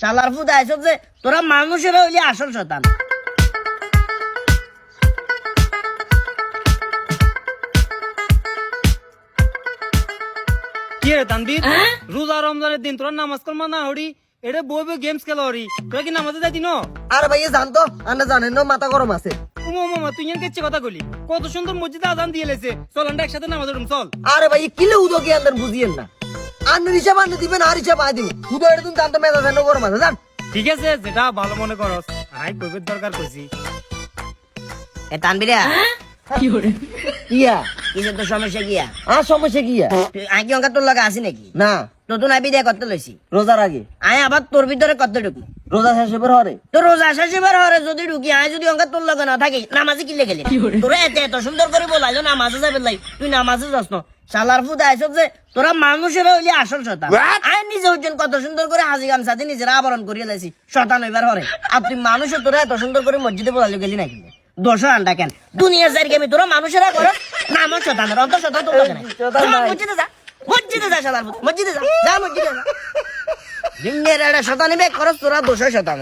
শালার ফুদ আইসব যে তোরা মানুষের হইলে আসল শতান। কি রে তানবীর, রোজা রমজানের দিন তোরা নামাজ কলমা না হরি, এটা বই বই গেমস খেলা হরি, তোরা কি নামাজে যাইতি ন? আরে ভাই জানতো আন্না জানেন না মাথা গরম আছে। মামা তুই ইয়ান কেচ্ছে কথা কইলি, কত সুন্দর মসজিদে আজান দিয়ে লেছে, চল আমরা একসাথে নামাজ পড়ুম চল। আরে ভাই কিলে উদো কি আন্দার বুঝিয়েন না, আন্নার হিসাব আন্না দিবেন আর হিসাব আয় দিবেন। উদো এটা তুমি জানতো মেজা জানো গরম আছে জান। ঠিক আছে, যেটা ভালো মনে করস, আই কইবের দরকার কইছি। এ তানবিরা ইয়া কিসের তো সমস্যা গিয়া? আর সমস্যা কি তুই আগে অঙ্কা তোর লাগা আসি নাকি? না নতুন আবি দিয়ে করতে লইছি রোজার আগে আয় আবার তোর ভিতরে কত ঢুকি রোজা শেষ হবার হরে তো রোজা শেষ এবার হরে যদি ঢুকি আয় যদি অঙ্কা তোর লাগে না থাকি নামাজে কিলে গেলি তোরা এত সুন্দর করে বলাইলো নামাজে যাবে লাই তুই নামাজে যাস না শালার ফুদ আইসব যে তোরা মানুষের হইলে আসল শতান। আয় নিজে হচ্ছেন কত সুন্দর করে হাজি গামছা দিয়ে নিজেরা আবরণ করিয়ে লাইছি শতান এবার হরে আর তুই মানুষের তোরা এত সুন্দর করে মসজিদে বলাইলো গেলি নাকি দোষ আন্ডা কেন দুনিয়ার সাইড গেমি তোরা মানুষেরা করো নাম শতানের অন্ত শতান তোর লাগে না। মসজিদে যা মসজিদে যা শালার ফুদ মসজিদে যা যা মসজিদে যা দিনের একটা শতানি বেক করস তোরা দোষ শতান।